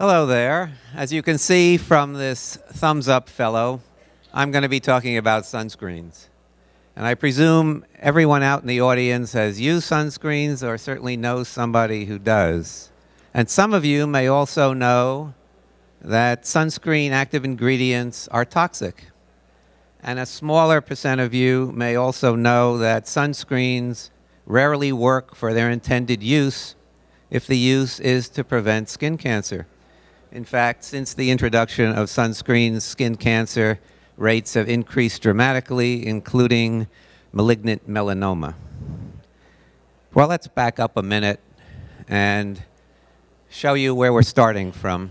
Hello there. As you can see from this thumbs up fellow, I'm going to be talking about sunscreens. And I presume everyone out in the audience has used sunscreens or certainly knows somebody who does. And some of you may also know that sunscreen active ingredients are toxic. And a smaller percent of you may also know that sunscreens rarely work for their intended use if the use is to prevent skin cancer. In fact, since the introduction of sunscreens, skin cancer rates have increased dramatically, including malignant melanoma. Well, let's back up a minute and show you where we're starting from.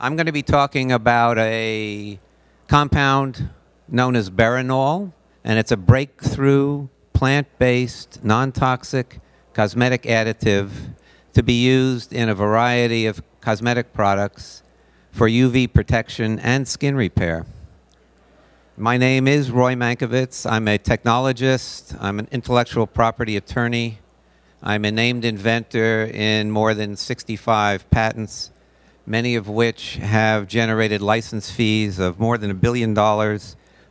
I'm going to be talking about a compound known as Berrynol, and it's a breakthrough plant-based, non-toxic cosmetic additive to be used in a variety of cosmetic products for UV protection and skin repair. My name is Roy Mankiewicz. I'm a technologist. I'm an intellectual property attorney. I'm a named inventor in more than 65 patents, many of which have generated license fees of more than $1 billion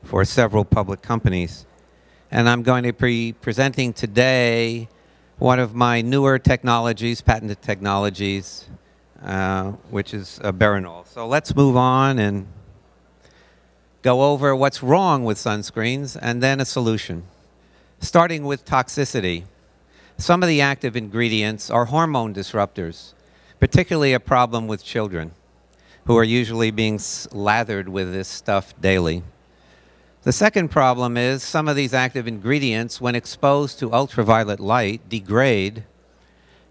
for several public companies. And I'm going to be presenting today one of my newer technologies, patented technologies, which is Berrynol. So let's move on and go over what's wrong with sunscreens and then a solution. Starting with toxicity. Some of the active ingredients are hormone disruptors, particularly a problem with children who are usually being slathered with this stuff daily. The second problem is some of these active ingredients, when exposed to ultraviolet light, degrade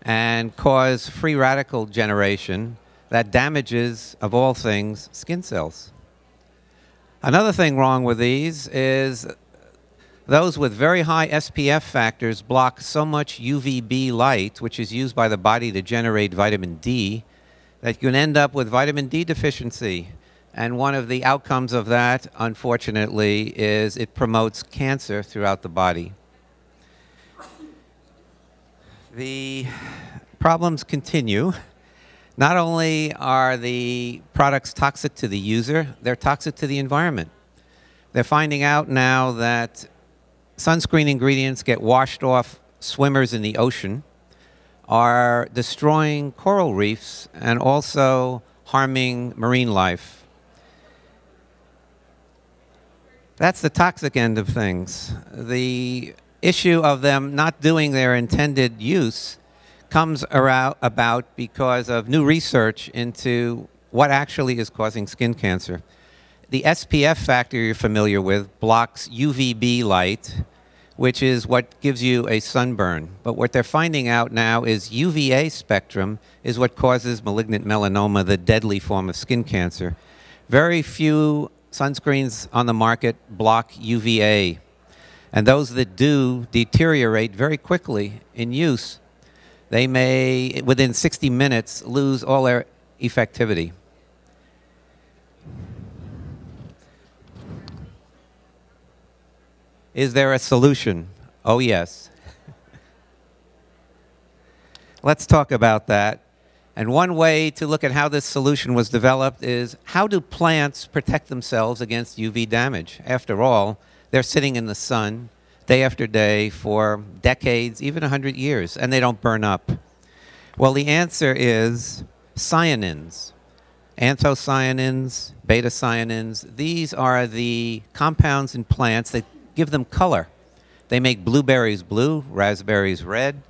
and cause free radical generation that damages, of all things, skin cells. Another thing wrong with these is those with very high SPF factors block so much UVB light, which is used by the body to generate vitamin D, that you can end up with vitamin D deficiency. And one of the outcomes of that, unfortunately, is it promotes cancer throughout the body. The problems continue. Not only are the products toxic to the user, they're toxic to the environment. They're finding out now that sunscreen ingredients get washed off swimmers in the ocean, are destroying coral reefs, and also harming marine life. That's the toxic end of things. The issue of them not doing their intended use comes about because of new research into what actually is causing skin cancer. The SPF factor you're familiar with blocks UVB light, which is what gives you a sunburn. But what they're finding out now is UVA spectrum is what causes malignant melanoma, the deadly form of skin cancer. Very few sunscreens on the market block UVA, and those that do deteriorate very quickly in use. They may, within 60 minutes, lose all their effectivity. Is there a solution? Oh, yes. Let's talk about that. And one way to look at how this solution was developed is, how do plants protect themselves against UV damage? After all, they're sitting in the sun day after day for decades, even 100 years, and they don't burn up. Well, the answer is cyanins. Anthocyanins, beta-cyanins, these are the compounds in plants that give them color. They make blueberries blue, raspberries red.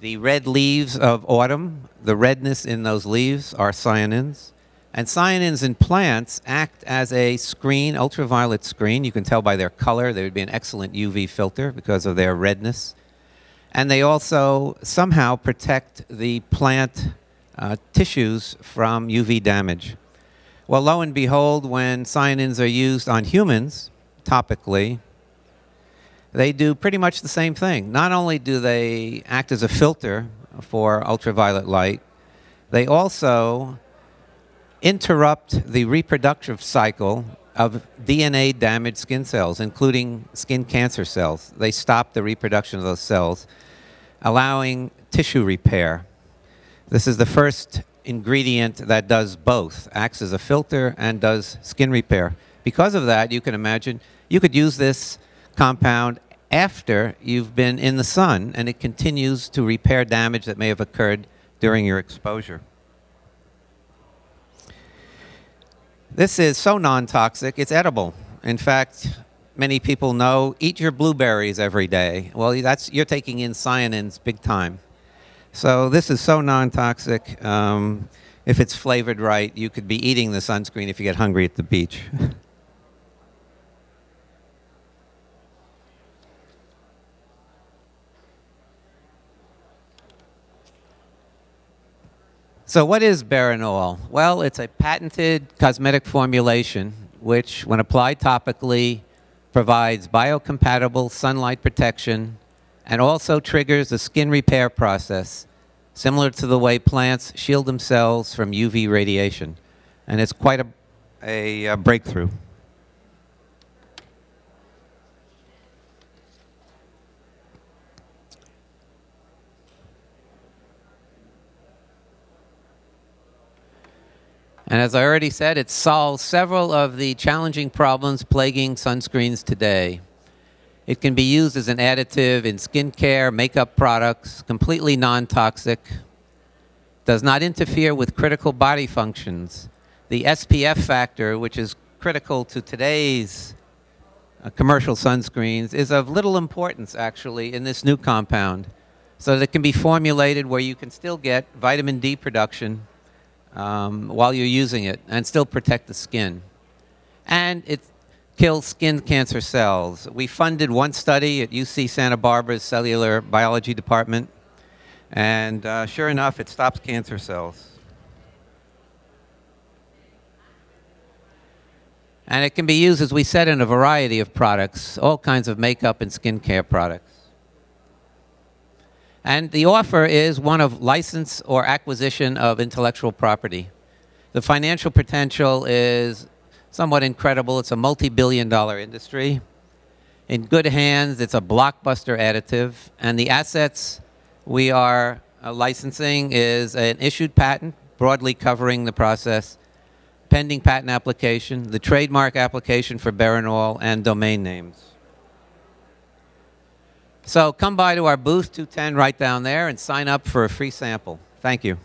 The red leaves of autumn, the redness in those leaves are cyanins. And cyanins in plants act as a screen, ultraviolet screen. You can tell by their color. They would be an excellent UV filter because of their redness. And they also somehow protect the plant tissues from UV damage. Well, lo and behold, when cyanins are used on humans, topically, they do pretty much the same thing. Not only do they act as a filter for ultraviolet light, they also interrupt the reproductive cycle of DNA-damaged skin cells, including skin cancer cells. They stop the reproduction of those cells, allowing tissue repair. This is the first ingredient that does both, acts as a filter and does skin repair. Because of that, you can imagine you could use this compound after you've been in the sun, and it continues to repair damage that may have occurred during your exposure. This is so non-toxic, it's edible. In fact, many people know, eat your blueberries every day. Well, you're taking in cyanins big time. So this is so non-toxic. If it's flavored right, you could be eating the sunscreen if you get hungry at the beach. So what is Berrynol? Well, it's a patented cosmetic formulation which, when applied topically, provides biocompatible sunlight protection and also triggers the skin repair process, similar to the way plants shield themselves from UV radiation. And it's quite a breakthrough. And as I already said, it solves several of the challenging problems plaguing sunscreens today. It can be used as an additive in skincare, makeup products, completely non-toxic, does not interfere with critical body functions. The SPF factor, which is critical to today's commercial sunscreens, is of little importance, actually, in this new compound, so that it can be formulated where you can still get vitamin D production while you're using it and still protect the skin. And it kills skin cancer cells. We funded one study at UC Santa Barbara's cellular biology department, and sure enough, it stops cancer cells. And it can be used, as we said, in a variety of products, all kinds of makeup and skincare products. And the offer is one of license or acquisition of intellectual property. The financial potential is somewhat incredible. It's a multi-billion-dollar industry. In good hands, it's a blockbuster additive. And the assets we are licensing is an issued patent, broadly covering the process, pending patent application, the trademark application for Berrynol, and domain names. So come by to our booth 210 right down there and sign up for a free sample. Thank you.